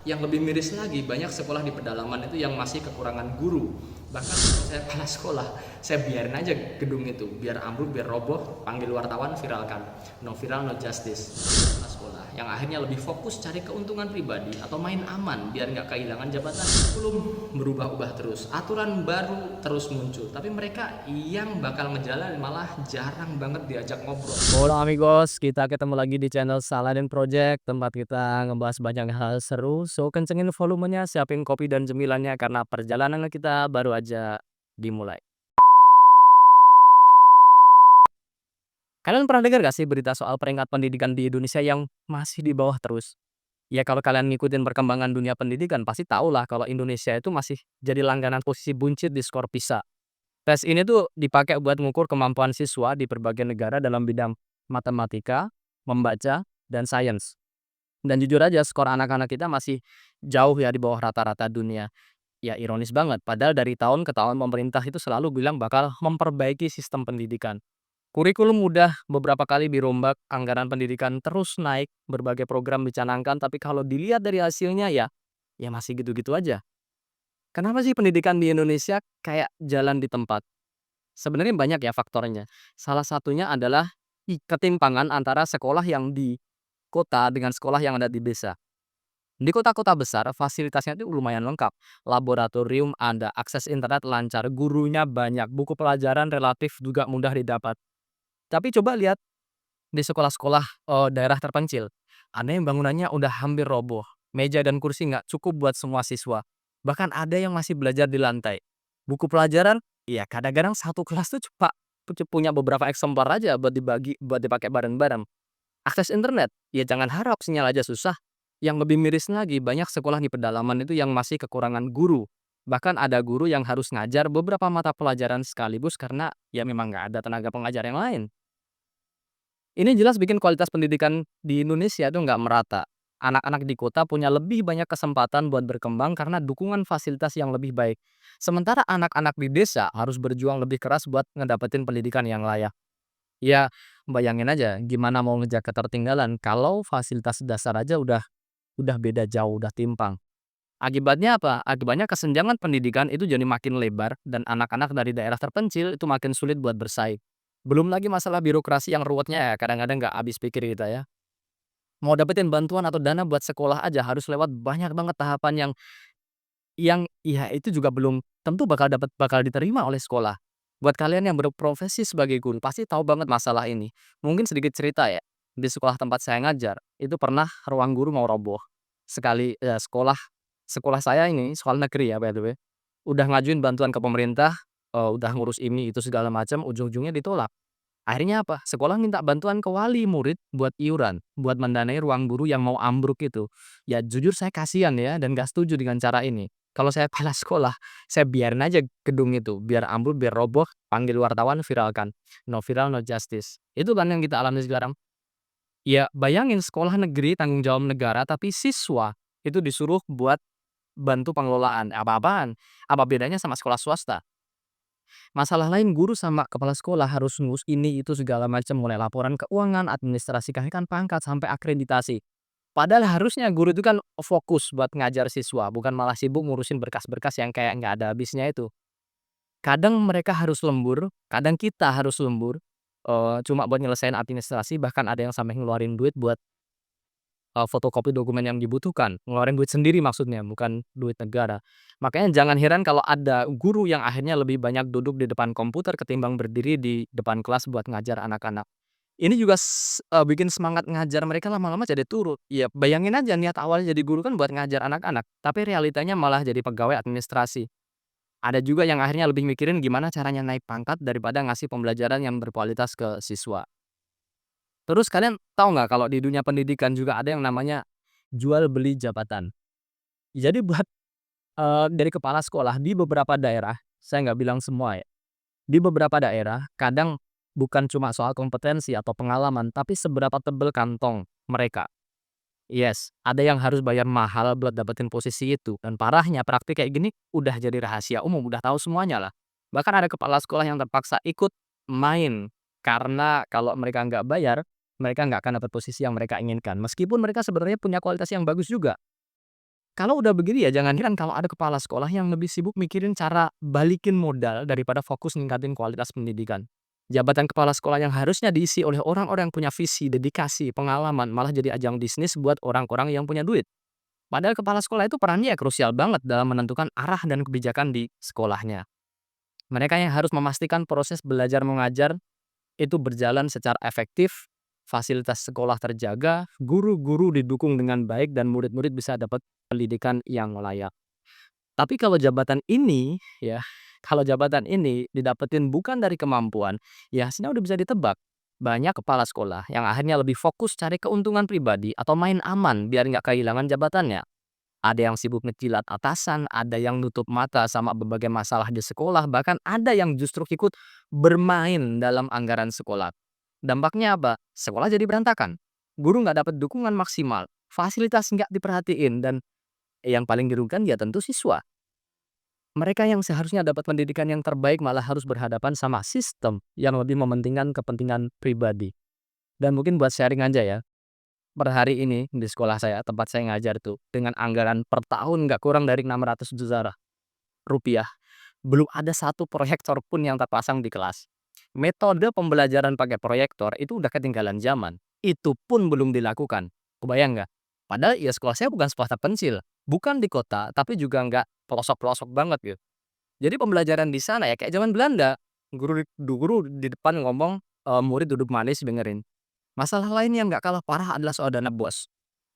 Yang lebih miris lagi, banyak sekolah di pedalaman itu yang masih kekurangan guru. Bahkan kalau saya kepala sekolah, saya biarin aja gedung itu, biar ambruk, biar roboh, panggil wartawan, viralkan. No viral, no justice. Kepala sekolah yang akhirnya lebih fokus cari keuntungan pribadi atau main aman biar nggak kehilangan jabatan. Belum berubah-ubah terus, aturan baru terus muncul, tapi mereka yang bakal ngejalanin malah jarang banget diajak ngobrol. Hola amigos, kita ketemu lagi di channel Saladin Project, tempat kita ngebahas banyak hal seru. So, kencengin volumenya, siapin kopi dan cemilannya karena perjalanan kita baru aja dimulai. Kalian pernah dengar gak sih berita soal peringkat pendidikan di Indonesia yang masih di bawah terus? Ya kalau kalian ngikutin perkembangan dunia pendidikan pasti tahu lah kalau Indonesia itu masih jadi langganan posisi buncit di skor PISA. Tes ini tuh dipakai buat mengukur kemampuan siswa di berbagai negara dalam bidang matematika, membaca, dan sains. Dan jujur aja skor anak-anak kita masih jauh ya di bawah rata-rata dunia. Ya ironis banget, padahal dari tahun ke tahun pemerintah itu selalu bilang bakal memperbaiki sistem pendidikan. Kurikulum udah beberapa kali dirombak, anggaran pendidikan terus naik, berbagai program dicanangkan, tapi kalau dilihat dari hasilnya ya masih gitu-gitu aja. Kenapa sih pendidikan di Indonesia kayak jalan di tempat? Sebenarnya banyak ya faktornya. Salah satunya adalah ketimpangan antara sekolah yang di kota dengan sekolah yang ada di desa. Di kota-kota besar, fasilitasnya itu lumayan lengkap. Laboratorium ada, akses internet lancar, gurunya banyak, buku pelajaran relatif juga mudah didapat. Tapi coba lihat di sekolah-sekolah daerah terpencil. Ada yang bangunannya udah hampir roboh. Meja dan kursi nggak cukup buat semua siswa. Bahkan ada yang masih belajar di lantai. Buku pelajaran, ya kadang-kadang satu kelas tuh punya beberapa eksemplar aja buat dibagi, buat dipakai bareng-bareng. Akses internet, ya jangan harap sinyal aja susah. Yang lebih miris lagi, banyak sekolah di pedalaman itu yang masih kekurangan guru. Bahkan ada guru yang harus ngajar beberapa mata pelajaran sekaligus karena ya memang nggak ada tenaga pengajar yang lain. Ini jelas bikin kualitas pendidikan di Indonesia itu nggak merata. Anak-anak di kota punya lebih banyak kesempatan buat berkembang karena dukungan fasilitas yang lebih baik. Sementara anak-anak di desa harus berjuang lebih keras buat ngedapetin pendidikan yang layak. Ya, bayangin aja gimana mau ngejar ketertinggalan kalau fasilitas dasar aja udah beda jauh, udah timpang. Akibatnya apa? Akibatnya kesenjangan pendidikan itu jadi makin lebar dan anak-anak dari daerah terpencil itu makin sulit buat bersaing. Belum lagi masalah birokrasi yang ruwetnya ya kadang-kadang nggak habis pikir kita ya. Mau dapetin bantuan atau dana buat sekolah aja harus lewat banyak banget tahapan yang ya itu juga belum tentu bakal diterima oleh sekolah. Buat kalian yang berprofesi sebagai guru pasti tahu banget masalah ini. Mungkin sedikit cerita ya. Di sekolah tempat saya ngajar, itu pernah ruang guru mau roboh. Sekali ya sekolah saya ini sekolah negeri ya by the way. Udah ngajuin bantuan ke pemerintah, udah ngurus ini itu segala macam, ujung-ujungnya ditolak. Akhirnya apa? Sekolah minta bantuan ke wali murid buat iuran, buat mendanai ruang guru yang mau ambruk itu. Ya jujur saya kasihan ya dan gak setuju dengan cara ini. Kalau saya kepala sekolah, saya biarin aja gedung itu, biar ambruk, biar roboh, panggil wartawan, viralkan. No viral, no justice. Itu kan yang kita alami sekarang. Ya bayangin sekolah negeri tanggung jawab negara, tapi siswa itu disuruh buat bantu pengelolaan. Apa-apaan? Apa bedanya sama sekolah swasta? Masalah lain guru sama kepala sekolah harus ngurus ini itu segala macam mulai laporan keuangan, administrasi kenaikan pangkat sampai akreditasi. Padahal harusnya guru itu kan fokus buat ngajar siswa, bukan malah sibuk ngurusin berkas-berkas yang kayak nggak ada habisnya itu. Kadang mereka harus lembur, kadang kita harus lembur, cuma buat nyelesain administrasi, bahkan ada yang sampai ngeluarin duit buat fotokopi dokumen yang dibutuhkan, ngeluarin duit sendiri maksudnya, bukan duit negara. Makanya jangan heran kalau ada guru yang akhirnya lebih banyak duduk di depan komputer ketimbang berdiri di depan kelas buat ngajar anak-anak. Ini juga bikin semangat ngajar mereka lama-lama jadi turun. Ya bayangin aja niat awalnya jadi guru kan buat ngajar anak-anak, tapi realitanya malah jadi pegawai administrasi. Ada juga yang akhirnya lebih mikirin gimana caranya naik pangkat daripada ngasih pembelajaran yang berkualitas ke siswa. Terus kalian tahu nggak kalau di dunia pendidikan juga ada yang namanya jual beli jabatan. Jadi buat, dari kepala sekolah di beberapa daerah, saya nggak bilang semua ya, di beberapa daerah kadang bukan cuma soal kompetensi atau pengalaman, tapi seberapa tebel kantong mereka. Yes, ada yang harus bayar mahal buat dapetin posisi itu, dan parahnya praktik kayak gini udah jadi rahasia umum, udah tahu semuanya lah. Bahkan ada kepala sekolah yang terpaksa ikut main, karena kalau mereka nggak bayar, mereka nggak akan dapat posisi yang mereka inginkan, meskipun mereka sebenarnya punya kualitas yang bagus juga. Kalau udah begini ya jangan heran kalau ada kepala sekolah yang lebih sibuk mikirin cara balikin modal daripada fokus ningkatin kualitas pendidikan. Jabatan kepala sekolah yang harusnya diisi oleh orang-orang yang punya visi, dedikasi, pengalaman, malah jadi ajang bisnis buat orang-orang yang punya duit. Padahal kepala sekolah itu perannya ya krusial banget dalam menentukan arah dan kebijakan di sekolahnya. Mereka yang harus memastikan proses belajar mengajar itu berjalan secara efektif, fasilitas sekolah terjaga, guru-guru didukung dengan baik dan murid-murid bisa dapat pendidikan yang layak. Tapi kalau jabatan ini ya, kalau jabatan ini didapetin bukan dari kemampuan, ya hasilnya udah bisa ditebak. Banyak kepala sekolah yang akhirnya lebih fokus cari keuntungan pribadi atau main aman biar nggak kehilangan jabatannya. Ada yang sibuk ngejilat atasan, ada yang nutup mata sama berbagai masalah di sekolah, bahkan ada yang justru ikut bermain dalam anggaran sekolah. Dampaknya apa? Sekolah jadi berantakan. Guru nggak dapat dukungan maksimal, fasilitas nggak diperhatiin, dan yang paling dirugikan ya tentu siswa. Mereka yang seharusnya dapat pendidikan yang terbaik malah harus berhadapan sama sistem yang lebih mementingkan kepentingan pribadi. Dan mungkin buat sharing aja ya, per hari ini di sekolah saya, tempat saya ngajar tuh, dengan anggaran per tahun nggak kurang dari 600 juta rupiah, belum ada satu proyektor pun yang terpasang di kelas. Metode pembelajaran pakai proyektor itu udah ketinggalan zaman. Itu pun belum dilakukan. Kebayang nggak? Padahal ya sekolah saya bukan sekolah terpencil, bukan di kota, tapi juga nggak pelosok-pelosok banget gitu. Jadi pembelajaran di sana ya kayak zaman Belanda. Guru di depan ngomong, murid duduk manis dengerin. Masalah lain yang nggak kalah parah adalah soal dana BOS.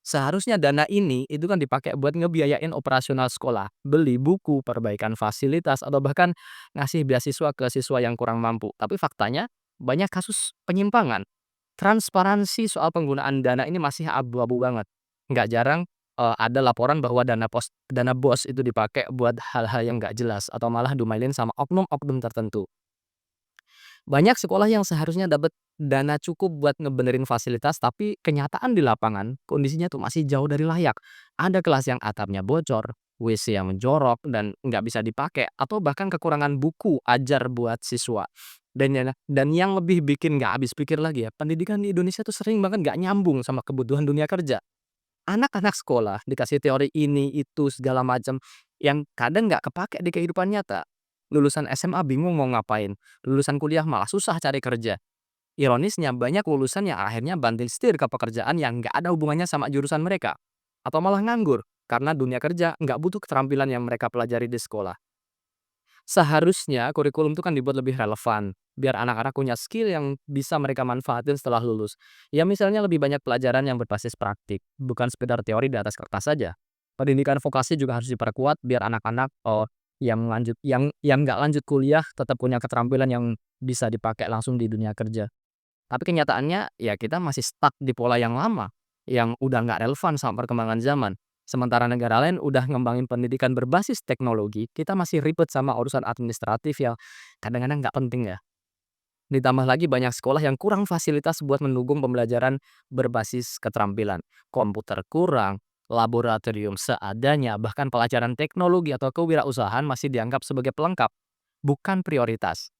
Seharusnya dana ini itu kan dipakai buat ngebiayain operasional sekolah, beli buku, perbaikan fasilitas, atau bahkan ngasih beasiswa ke siswa yang kurang mampu. Tapi faktanya banyak kasus penyimpangan. Transparansi soal penggunaan dana ini masih abu-abu banget. Nggak jarang ada laporan bahwa dana BOS itu dipakai buat hal-hal yang nggak jelas atau malah dimailin sama oknum-oknum tertentu. Banyak sekolah yang seharusnya dapat dana cukup buat ngebenerin fasilitas, tapi kenyataan di lapangan kondisinya tuh masih jauh dari layak. Ada kelas yang atapnya bocor, WC yang jorok dan nggak bisa dipakai, atau bahkan kekurangan buku ajar buat siswa. Dan yang lebih bikin nggak habis pikir lagi ya, pendidikan di Indonesia tuh sering banget nggak nyambung sama kebutuhan dunia kerja. Anak-anak sekolah dikasih teori ini, itu, segala macam, yang kadang nggak kepake di kehidupan nyata. Lulusan SMA bingung mau ngapain, lulusan kuliah malah susah cari kerja. Ironisnya banyak lulusan yang akhirnya banting setir ke pekerjaan yang nggak ada hubungannya sama jurusan mereka. Atau malah nganggur, karena dunia kerja nggak butuh keterampilan yang mereka pelajari di sekolah. Seharusnya kurikulum itu kan dibuat lebih relevan, biar anak-anak punya skill yang bisa mereka manfaatin setelah lulus. Ya misalnya lebih banyak pelajaran yang berbasis praktik, bukan sekedar teori di atas kertas saja. Pendidikan vokasi juga harus diperkuat biar anak-anak yang nggak lanjut kuliah tetap punya keterampilan yang bisa dipakai langsung di dunia kerja. Tapi kenyataannya ya kita masih stuck di pola yang lama, yang udah nggak relevan sama perkembangan zaman. Sementara negara lain udah ngembangin pendidikan berbasis teknologi, kita masih ribet sama urusan administratif yang kadang-kadang nggak penting ya. Ditambah lagi banyak sekolah yang kurang fasilitas buat mendukung pembelajaran berbasis keterampilan. Komputer kurang, laboratorium seadanya, bahkan pelajaran teknologi atau kewirausahaan masih dianggap sebagai pelengkap, bukan prioritas.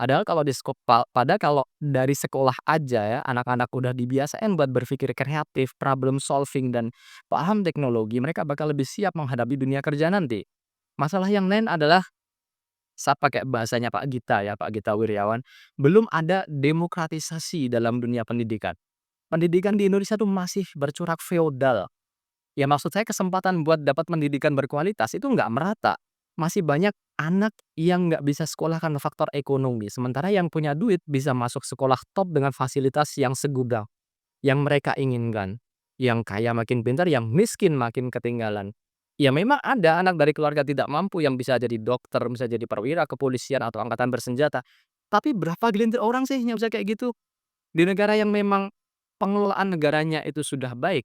Padahal kalau dari sekolah aja ya, anak-anak udah dibiasain buat berpikir kreatif, problem solving, dan paham teknologi, mereka bakal lebih siap menghadapi dunia kerja nanti. Masalah yang lain adalah, saya pakai bahasanya Pak Gita ya, Pak Gita Wirjawan, belum ada demokratisasi dalam dunia pendidikan. Pendidikan di Indonesia tuh masih bercorak feodal. Ya maksud saya kesempatan buat dapat pendidikan berkualitas itu nggak merata. Masih banyak anak yang nggak bisa sekolah karena faktor ekonomi, sementara yang punya duit bisa masuk sekolah top dengan fasilitas yang segudang, yang mereka inginkan. Yang kaya makin pintar, yang miskin makin ketinggalan. Ya memang ada anak dari keluarga tidak mampu yang bisa jadi dokter, bisa jadi perwira kepolisian atau angkatan bersenjata. Tapi berapa gelintir orang sih yang bisa kayak gitu? Di negara yang memang pengelolaan negaranya itu sudah baik,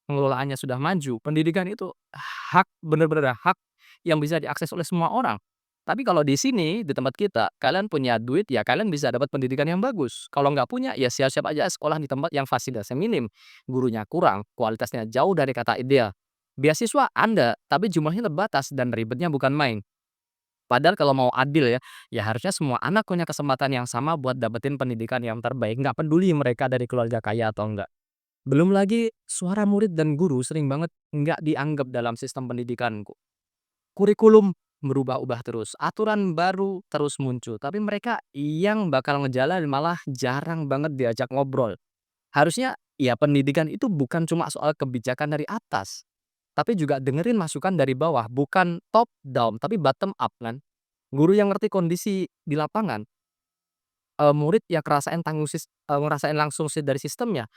pengelolaannya sudah maju, pendidikan itu hak, bener-bener hak yang bisa diakses oleh semua orang. Tapi kalau di sini, di tempat kita, kalian punya duit, ya kalian bisa dapat pendidikan yang bagus. Kalau nggak punya, ya siap-siap aja sekolah di tempat yang fasilitasnya minim, gurunya kurang, kualitasnya jauh dari kata ideal. Beasiswa Anda, tapi jumlahnya terbatas dan ribetnya bukan main. Padahal kalau mau adil ya, ya harusnya semua anak punya kesempatan yang sama buat dapetin pendidikan yang terbaik, nggak peduli mereka dari keluarga kaya atau enggak. Belum lagi suara murid dan guru sering banget nggak dianggap dalam sistem pendidikanku. Kurikulum berubah-ubah terus, aturan baru terus muncul, tapi mereka yang bakal ngejalanin malah jarang banget diajak ngobrol. Harusnya ya pendidikan itu bukan cuma soal kebijakan dari atas, tapi juga dengerin masukan dari bawah, bukan top down tapi bottom up kan. Guru yang ngerti kondisi di lapangan, murid ya ngerasain langsung dari sistemnya.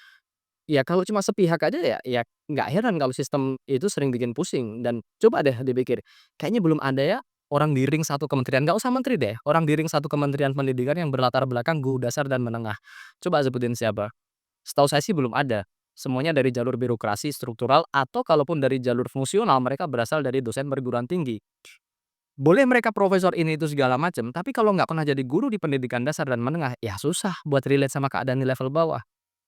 Ya kalau cuma sepihak aja ya nggak heran kalau sistem itu sering bikin pusing dan coba deh dipikir, kayaknya belum ada ya orang di ring satu kementerian, nggak usah menteri deh, orang di ring satu kementerian pendidikan yang berlatar belakang guru dasar dan menengah. Coba sebutin siapa? Setahu saya sih belum ada. Semuanya dari jalur birokrasi struktural atau kalaupun dari jalur fungsional mereka berasal dari dosen perguruan tinggi. Boleh mereka profesor ini itu segala macam, tapi kalau nggak pernah jadi guru di pendidikan dasar dan menengah, ya susah buat relate sama keadaan di level bawah.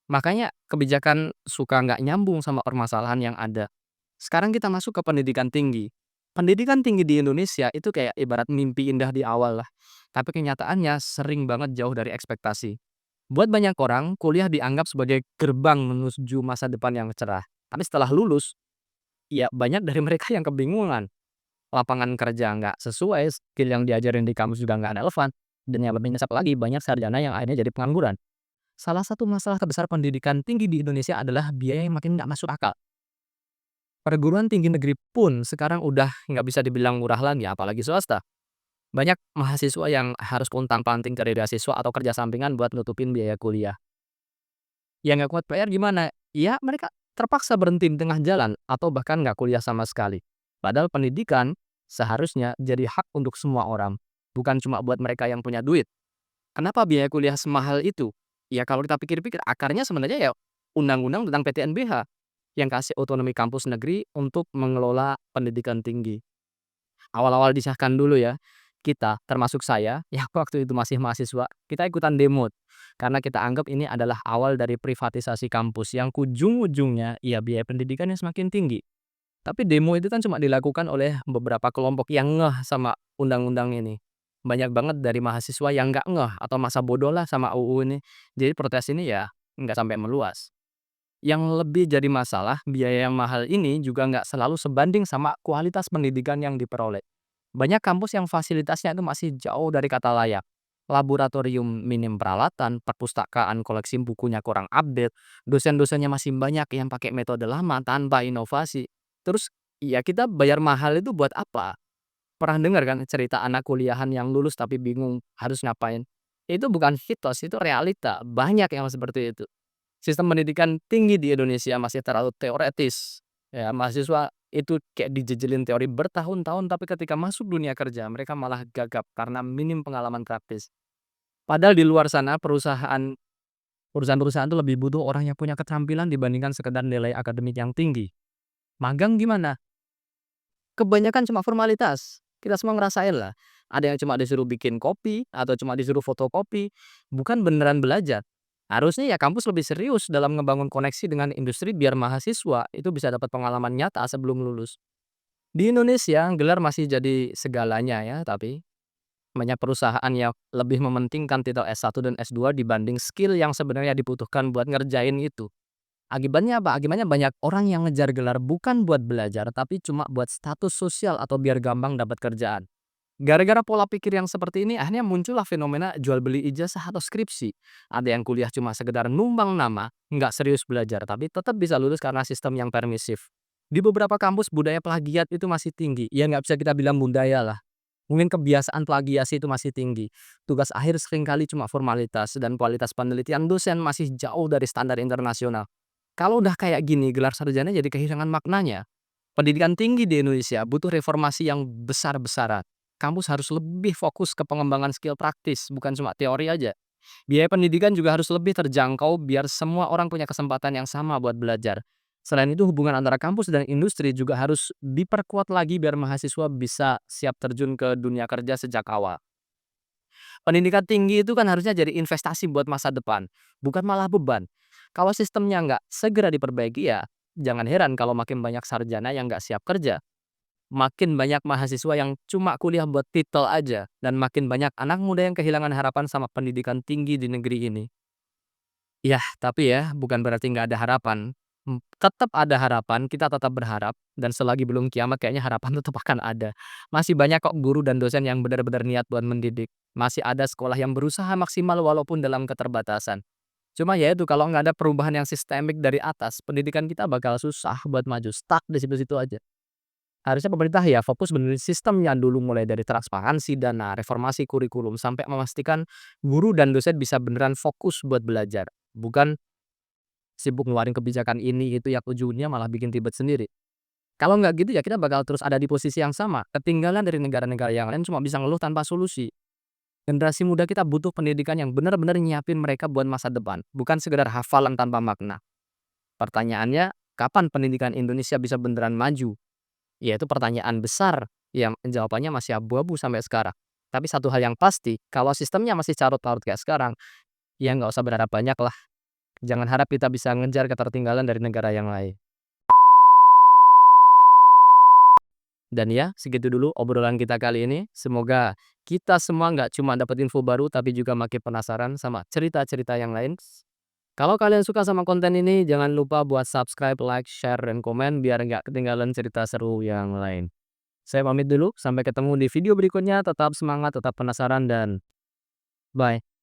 Makanya kebijakan suka nggak nyambung sama permasalahan yang ada. Sekarang kita masuk ke pendidikan tinggi. Pendidikan tinggi di Indonesia itu kayak ibarat mimpi indah di awal lah. Tapi kenyataannya sering banget jauh dari ekspektasi. Buat banyak orang, kuliah dianggap sebagai gerbang menuju masa depan yang cerah. Tapi setelah lulus, ya banyak dari mereka yang kebingungan. Lapangan kerja nggak sesuai, skill yang diajarin di kampus juga nggak relevan. Dan yang lebih nyesek lagi, banyak sarjana yang akhirnya jadi pengangguran. Salah satu masalah terbesar pendidikan tinggi di Indonesia adalah biaya yang makin nggak masuk akal. Perguruan tinggi negeri pun sekarang udah nggak bisa dibilang murah lagi, apalagi swasta. Banyak mahasiswa yang harus pontang-panting cari beasiswa atau kerja sampingan buat nutupin biaya kuliah. Yang nggak kuat PR gimana? Ya mereka terpaksa berhenti di tengah jalan atau bahkan nggak kuliah sama sekali. Padahal pendidikan seharusnya jadi hak untuk semua orang, bukan cuma buat mereka yang punya duit. Kenapa biaya kuliah semahal itu? Ya kalau kita pikir-pikir akarnya sebenarnya ya undang-undang tentang PTNBH yang kasih otonomi kampus negeri untuk mengelola pendidikan tinggi. Awal-awal disahkan dulu ya, kita termasuk saya yang waktu itu masih mahasiswa, kita ikutan demo karena kita anggap ini adalah awal dari privatisasi kampus yang ujung-ujungnya ya biaya pendidikannya semakin tinggi. Tapi demo itu kan cuma dilakukan oleh beberapa kelompok yang ngeh sama undang-undang ini. Banyak banget dari mahasiswa yang nggak ngeh atau masa bodoh lah sama UU ini. Jadi protes ini ya nggak sampai meluas. Yang lebih jadi masalah, biaya yang mahal ini juga nggak selalu sebanding sama kualitas pendidikan yang diperoleh. Banyak kampus yang fasilitasnya itu masih jauh dari kata layak. Laboratorium minim peralatan, perpustakaan koleksi bukunya kurang update, dosen-dosennya masih banyak yang pakai metode lama tanpa inovasi. Terus ya kita bayar mahal itu buat apa? Pernah dengar kan cerita anak kuliahan yang lulus tapi bingung harus ngapain? Itu bukan mitos, itu realita. Banyak yang seperti itu. Sistem pendidikan tinggi di Indonesia masih terlalu teoretis. Ya, mahasiswa itu kayak dijejelin teori bertahun-tahun tapi ketika masuk dunia kerja mereka malah gagap karena minim pengalaman praktis. Padahal di luar sana perusahaan-perusahaan itu lebih butuh orang yang punya keterampilan dibandingkan sekedar nilai akademik yang tinggi. Magang gimana? Kebanyakan cuma formalitas. Kita semua ngerasain lah. Ada yang cuma disuruh bikin kopi atau cuma disuruh fotokopi, bukan beneran belajar. Harusnya ya kampus lebih serius dalam ngebangun koneksi dengan industri biar mahasiswa itu bisa dapat pengalaman nyata sebelum lulus. Di Indonesia, gelar masih jadi segalanya ya, tapi banyak perusahaan yang lebih mementingkan titel S1 dan S2 dibanding skill yang sebenarnya dibutuhkan buat ngerjain itu. Akibatnya apa? Akibatnya banyak orang yang ngejar gelar bukan buat belajar, tapi cuma buat status sosial atau biar gampang dapat kerjaan. Gara-gara pola pikir yang seperti ini, akhirnya muncullah fenomena jual beli ijazah atau skripsi. Ada yang kuliah cuma sekedar numpang nama, nggak serius belajar, tapi tetap bisa lulus karena sistem yang permisif. Di beberapa kampus budaya plagiat itu masih tinggi. Ya nggak bisa kita bilang budaya lah. Mungkin kebiasaan plagiasi itu masih tinggi. Tugas akhir seringkali cuma formalitas dan kualitas penelitian dosen masih jauh dari standar internasional. Kalau udah kayak gini, gelar sarjana jadi kehilangan maknanya. Pendidikan tinggi di Indonesia butuh reformasi yang besar-besaran. Kampus harus lebih fokus ke pengembangan skill praktis, bukan cuma teori aja. Biaya pendidikan juga harus lebih terjangkau biar semua orang punya kesempatan yang sama buat belajar. Selain itu, hubungan antara kampus dan industri juga harus diperkuat lagi biar mahasiswa bisa siap terjun ke dunia kerja sejak awal. Pendidikan tinggi itu kan harusnya jadi investasi buat masa depan, bukan malah beban. Kalau sistemnya nggak segera diperbaiki ya, jangan heran kalau makin banyak sarjana yang nggak siap kerja. Makin banyak mahasiswa yang cuma kuliah buat titel aja, dan makin banyak anak muda yang kehilangan harapan sama pendidikan tinggi di negeri ini. Yah, tapi ya bukan berarti nggak ada harapan. Tetap ada harapan, kita tetap berharap dan selagi belum kiamat kayaknya harapan tetap akan ada. Masih banyak kok guru dan dosen yang benar-benar niat buat mendidik. Masih ada sekolah yang berusaha maksimal walaupun dalam keterbatasan. Cuma ya itu kalau nggak ada perubahan yang sistemik dari atas, pendidikan kita bakal susah buat maju, stuck di situ-situ aja. Harusnya pemerintah ya fokus benerin sistemnya dulu mulai dari transparansi dana, reformasi kurikulum, sampai memastikan guru dan dosen bisa beneran fokus buat belajar. Bukan sibuk ngeluarin kebijakan ini itu yang ujungnya malah bikin ribet sendiri. Kalau nggak gitu ya kita bakal terus ada di posisi yang sama, ketinggalan dari negara-negara yang lain cuma bisa ngeluh tanpa solusi. Generasi muda kita butuh pendidikan yang benar-benar nyiapin mereka buat masa depan, bukan sekedar hafalan tanpa makna. Pertanyaannya, kapan pendidikan Indonesia bisa beneran maju? Ya itu pertanyaan besar yang jawabannya masih abu-abu sampai sekarang. Tapi satu hal yang pasti, kalau sistemnya masih carut-marut kayak sekarang, ya nggak usah berharap banyak lah. Jangan harap kita bisa ngejar ketertinggalan dari negara yang lain. Dan ya, segitu dulu obrolan kita kali ini. Semoga kita semua nggak cuma dapat info baru, tapi juga makin penasaran sama cerita-cerita yang lain. Kalau kalian suka sama konten ini, jangan lupa buat subscribe, like, share, dan komen biar nggak ketinggalan cerita seru yang lain. Saya pamit dulu, sampai ketemu di video berikutnya. Tetap semangat, tetap penasaran, dan bye.